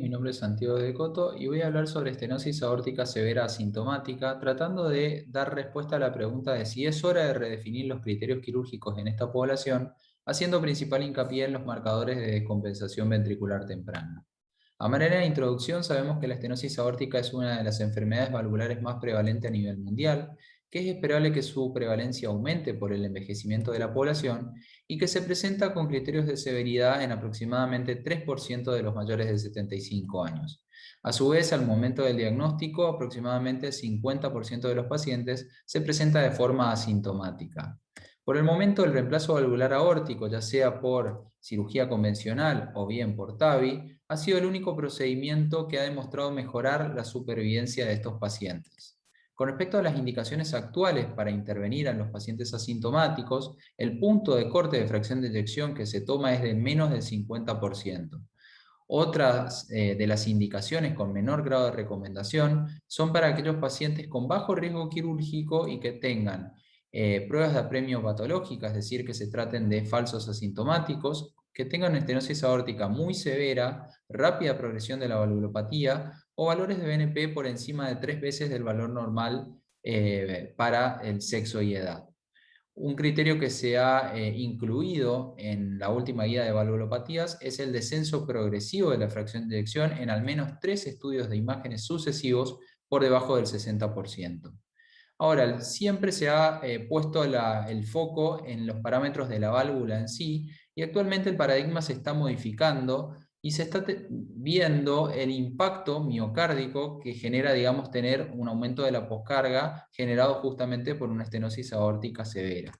Mi nombre es Santiago de Coto y voy a hablar sobre estenosis aórtica severa asintomática, tratando de dar respuesta a la pregunta de si es hora de redefinir los criterios quirúrgicos en esta población, haciendo principal hincapié en los marcadores de descompensación ventricular temprana. A manera de introducción, sabemos que la estenosis aórtica es una de las enfermedades valvulares más prevalentes a nivel mundial, que es esperable que su prevalencia aumente por el envejecimiento de la población y que se presenta con criterios de severidad en aproximadamente 3% de los mayores de 75 años. A su vez, al momento del diagnóstico, aproximadamente 50% de los pacientes se presenta de forma asintomática. Por el momento, el reemplazo valvular aórtico, ya sea por cirugía convencional o bien por TAVI, ha sido el único procedimiento que ha demostrado mejorar la supervivencia de estos pacientes. Con respecto a las indicaciones actuales para intervenir en los pacientes asintomáticos, el punto de corte de fracción de eyección que se toma es de menos del 50%. Otras de las indicaciones con menor grado de recomendación son para aquellos pacientes con bajo riesgo quirúrgico y que tengan pruebas de apremio patológica, es decir, que se traten de falsos asintomáticos, que tengan una estenosis aórtica muy severa, rápida progresión de la valvulopatía o valores de BNP por encima de 3 veces del valor normal para el sexo y edad. Un criterio que se ha incluido en la última guía de valvulopatías es el descenso progresivo de la fracción de eyección en al menos 3 estudios de imágenes sucesivos por debajo del 60%. Ahora, siempre se ha puesto el foco en los parámetros de la válvula en sí, y actualmente el paradigma se está modificando y se está viendo el impacto miocárdico que genera, digamos, tener un aumento de la poscarga generado justamente por una estenosis aórtica severa.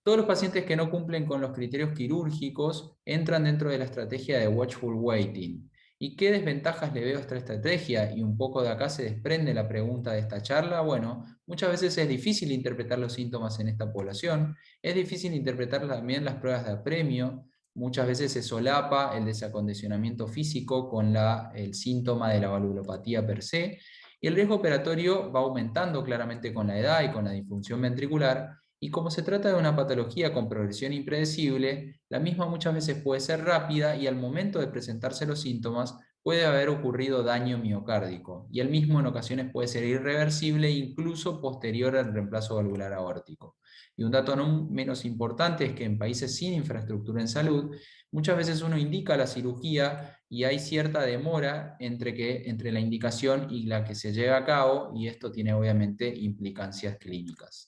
Todos los pacientes que no cumplen con los criterios quirúrgicos entran dentro de la estrategia de watchful waiting. ¿Y qué desventajas le veo a esta estrategia? Y un poco de acá se desprende la pregunta de esta charla. Bueno, muchas veces es difícil interpretar los síntomas en esta población, es difícil interpretar también las pruebas de apremio, muchas veces se solapa el desacondicionamiento físico con el síntoma de la valvulopatía per se, y el riesgo operatorio va aumentando claramente con la edad y con la disfunción ventricular, y como se trata de una patología con progresión impredecible, la misma muchas veces puede ser rápida y al momento de presentarse los síntomas puede haber ocurrido daño miocárdico, y el mismo en ocasiones puede ser irreversible incluso posterior al reemplazo valvular aórtico. Y un dato no menos importante es que en países sin infraestructura en salud, muchas veces uno indica la cirugía y hay cierta demora entre la indicación y la que se lleva a cabo, y esto tiene obviamente implicancias clínicas.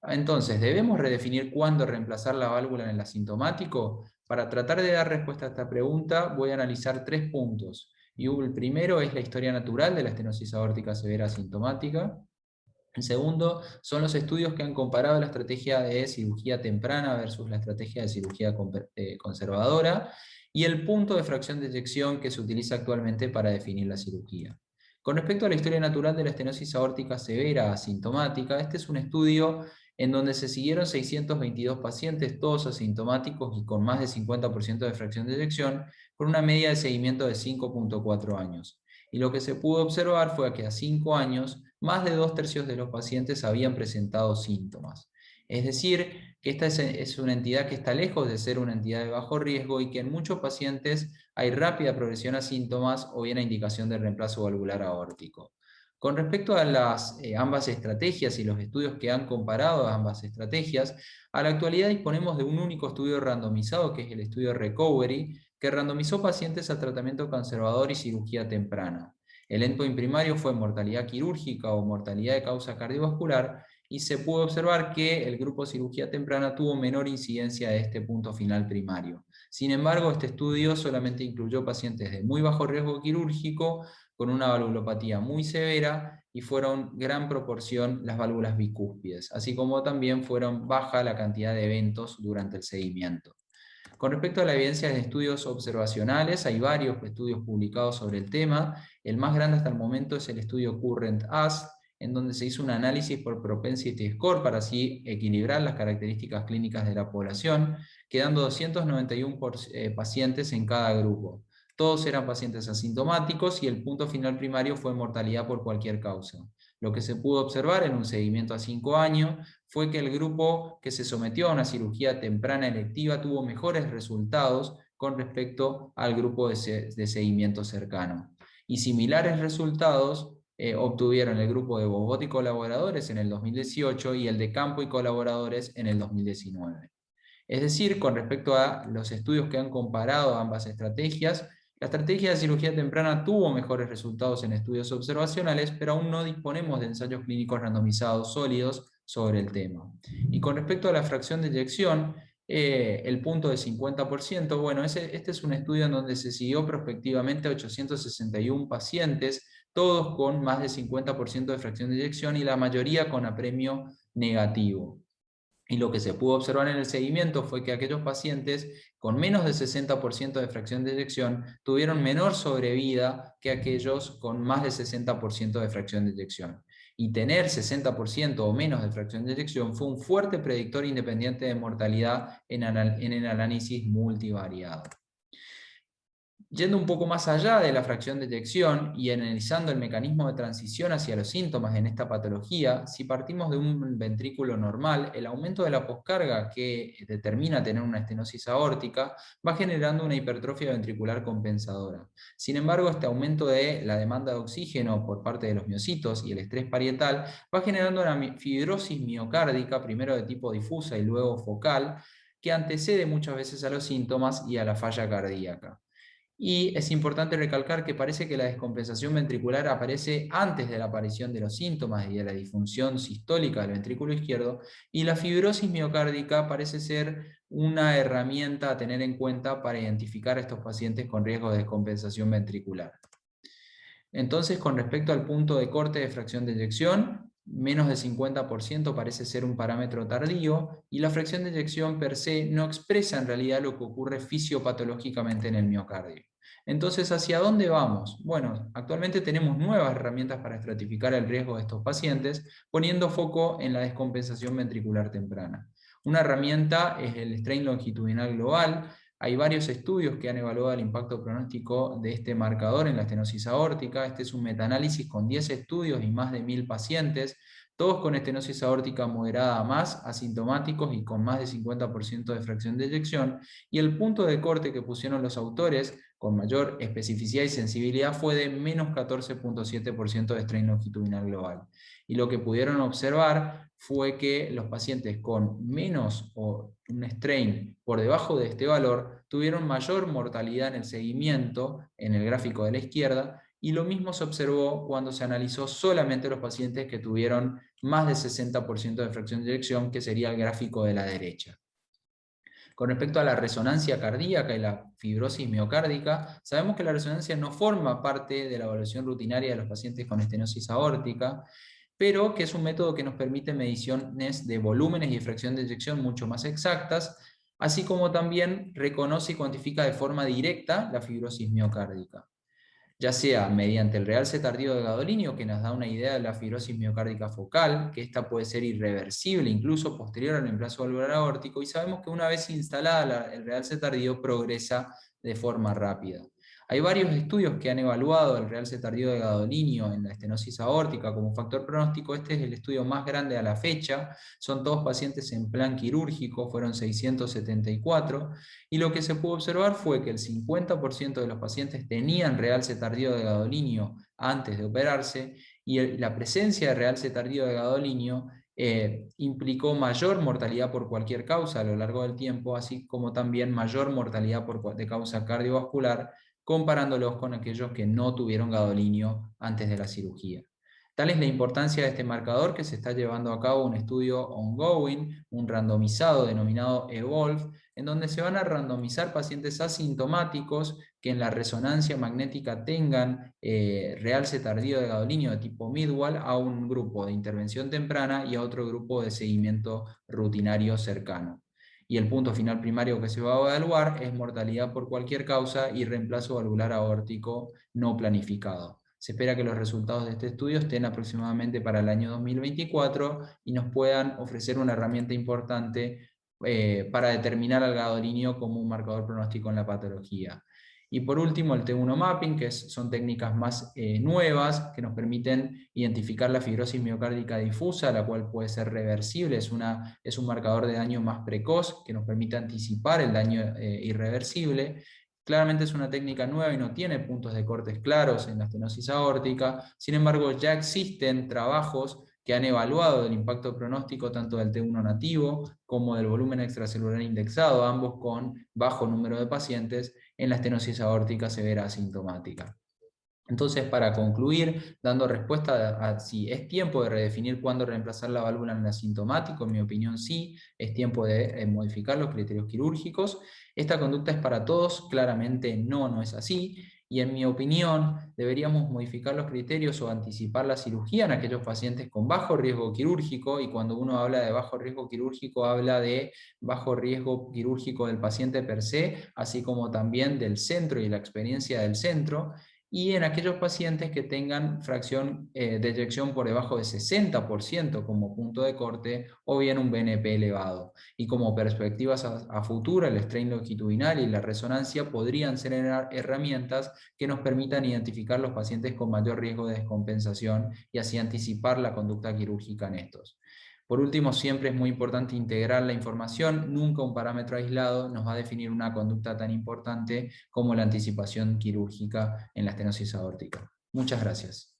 Entonces, ¿debemos redefinir cuándo reemplazar la válvula en el asintomático? Para tratar de dar respuesta a esta pregunta, voy a analizar 3 puntos. Y el primero es la historia natural de la estenosis aórtica severa asintomática. El segundo son los estudios que han comparado la estrategia de cirugía temprana versus la estrategia de cirugía conservadora, y el punto de fracción de eyección que se utiliza actualmente para definir la cirugía. Con respecto a la historia natural de la estenosis aórtica severa asintomática, este es un estudio en donde se siguieron 622 pacientes, todos asintomáticos y con más de 50% de fracción de eyección, con una media de seguimiento de 5.4 años. Y lo que se pudo observar fue que a 5 años, más de 2/3 de los pacientes habían presentado síntomas. Es decir, que esta es una entidad que está lejos de ser una entidad de bajo riesgo y que en muchos pacientes hay rápida progresión a síntomas o bien a indicación de reemplazo valvular aórtico. Con respecto a ambas estrategias y los estudios que han comparado ambas estrategias, a la actualidad disponemos de un único estudio randomizado, que es el estudio Recovery, que randomizó pacientes a tratamiento conservador y cirugía temprana. El endpoint primario fue mortalidad quirúrgica o mortalidad de causa cardiovascular, y se pudo observar que el grupo cirugía temprana tuvo menor incidencia de este punto final primario. Sin embargo, este estudio solamente incluyó pacientes de muy bajo riesgo quirúrgico, con una valvulopatía muy severa, y fueron gran proporción las válvulas bicúspides, así como también fueron baja la cantidad de eventos durante el seguimiento. Con respecto a la evidencia de estudios observacionales, hay varios estudios publicados sobre el tema. El más grande hasta el momento es el estudio Current As, en donde se hizo un análisis por propensity score para así equilibrar las características clínicas de la población, quedando 291 pacientes en cada grupo. Todos eran pacientes asintomáticos y el punto final primario fue mortalidad por cualquier causa. Lo que se pudo observar en un seguimiento a 5 años fue que el grupo que se sometió a una cirugía temprana electiva tuvo mejores resultados con respecto al grupo de seguimiento cercano. Y similares resultados obtuvieron el grupo de Bobot y colaboradores en el 2018 y el de Campo y colaboradores en el 2019. Es decir, con respecto a los estudios que han comparado ambas estrategias, la estrategia de cirugía temprana tuvo mejores resultados en estudios observacionales, pero aún no disponemos de ensayos clínicos randomizados sólidos sobre el tema. Y con respecto a la fracción de eyección, el punto de 50%, bueno, este es un estudio en donde se siguió prospectivamente a 861 pacientes, todos con más de 50% de fracción de eyección y la mayoría con apremio negativo. Y lo que se pudo observar en el seguimiento fue que aquellos pacientes con menos de 60% de fracción de eyección tuvieron menor sobrevida que aquellos con más de 60% de fracción de eyección. Y tener 60% o menos de fracción de eyección fue un fuerte predictor independiente de mortalidad en el análisis multivariado. Yendo un poco más allá de la fracción de eyección y analizando el mecanismo de transición hacia los síntomas en esta patología, si partimos de un ventrículo normal, el aumento de la poscarga que determina tener una estenosis aórtica va generando una hipertrofia ventricular compensadora. Sin embargo, este aumento de la demanda de oxígeno por parte de los miocitos y el estrés parietal va generando una fibrosis miocárdica, primero de tipo difusa y luego focal, que antecede muchas veces a los síntomas y a la falla cardíaca. Y es importante recalcar que parece que la descompensación ventricular aparece antes de la aparición de los síntomas y de la disfunción sistólica del ventrículo izquierdo, y la fibrosis miocárdica parece ser una herramienta a tener en cuenta para identificar a estos pacientes con riesgo de descompensación ventricular. Entonces, con respecto al punto de corte de fracción de eyección, menos de 50% parece ser un parámetro tardío, y la fracción de eyección per se no expresa en realidad lo que ocurre fisiopatológicamente en el miocardio. Entonces, ¿hacia dónde vamos? Bueno, actualmente tenemos nuevas herramientas para estratificar el riesgo de estos pacientes, poniendo foco en la descompensación ventricular temprana. Una herramienta es el strain longitudinal global. Hay varios estudios que han evaluado el impacto pronóstico de este marcador en la estenosis aórtica. Este es un metaanálisis con 10 estudios y más de 1000 pacientes, todos con estenosis aórtica moderada a más, asintomáticos y con más de 50% de fracción de eyección. Y el punto de corte que pusieron los autores, con mayor especificidad y sensibilidad, fue de menos 14,7% de strain longitudinal global. Y lo que pudieron observar fue que los pacientes con menos o un strain por debajo de este valor tuvieron mayor mortalidad en el seguimiento, en el gráfico de la izquierda, y lo mismo se observó cuando se analizó solamente los pacientes que tuvieron más de 60% de fracción de eyección, que sería el gráfico de la derecha. Con respecto a la resonancia cardíaca y la fibrosis miocárdica, sabemos que la resonancia no forma parte de la evaluación rutinaria de los pacientes con estenosis aórtica, pero que es un método que nos permite mediciones de volúmenes y fracción de eyección mucho más exactas, así como también reconoce y cuantifica de forma directa la fibrosis miocárdica, ya sea mediante el realce tardío de gadolinio, que nos da una idea de la fibrosis miocárdica focal, que esta puede ser irreversible incluso posterior al reemplazo valvular aórtico, y sabemos que una vez instalada el realce tardío progresa de forma rápida. Hay varios estudios que han evaluado el realce tardío de gadolinio en la estenosis aórtica como factor pronóstico. Este es el estudio más grande a la fecha, son todos pacientes en plan quirúrgico, fueron 674, y lo que se pudo observar fue que el 50% de los pacientes tenían realce tardío de gadolinio antes de operarse, y la presencia de realce tardío de gadolinio implicó mayor mortalidad por cualquier causa a lo largo del tiempo, así como también mayor mortalidad de causa cardiovascular, comparándolos con aquellos que no tuvieron gadolinio antes de la cirugía. Tal es la importancia de este marcador que se está llevando a cabo un estudio ongoing, un randomizado denominado EVOLVE, en donde se van a randomizar pacientes asintomáticos que en la resonancia magnética tengan realce tardío de gadolinio de tipo Midwall, a un grupo de intervención temprana y a otro grupo de seguimiento rutinario cercano. Y el punto final primario que se va a evaluar es mortalidad por cualquier causa y reemplazo valvular aórtico no planificado. Se espera que los resultados de este estudio estén aproximadamente para el año 2024 y nos puedan ofrecer una herramienta importante para determinar al gadolinio como un marcador pronóstico en la patología. Y por último, el T1 mapping, que son técnicas más nuevas que nos permiten identificar la fibrosis miocárdica difusa, la cual puede ser reversible, es un marcador de daño más precoz que nos permite anticipar el daño irreversible. Claramente es una técnica nueva y no tiene puntos de cortes claros en la estenosis aórtica, sin embargo ya existen trabajos que han evaluado el impacto pronóstico tanto del T1 nativo como del volumen extracelular indexado, ambos con bajo número de pacientes, en la estenosis aórtica severa asintomática. Entonces, para concluir, dando respuesta a si es tiempo de redefinir cuándo reemplazar la válvula en el asintomático, en mi opinión sí, es tiempo de modificar los criterios quirúrgicos. Esta conducta es para todos, claramente no, no es así. Y en mi opinión, deberíamos modificar los criterios o anticipar la cirugía en aquellos pacientes con bajo riesgo quirúrgico, y cuando uno habla de bajo riesgo quirúrgico, habla de bajo riesgo quirúrgico del paciente per se, así como también del centro y la experiencia del centro, y en aquellos pacientes que tengan fracción de eyección por debajo de 60% como punto de corte, o bien un BNP elevado. Y como perspectivas a futuro, el strain longitudinal y la resonancia podrían ser herramientas que nos permitan identificar los pacientes con mayor riesgo de descompensación y así anticipar la conducta quirúrgica en estos. Por último, siempre es muy importante integrar la información, nunca un parámetro aislado nos va a definir una conducta tan importante como la anticipación quirúrgica en la estenosis aórtica. Muchas gracias.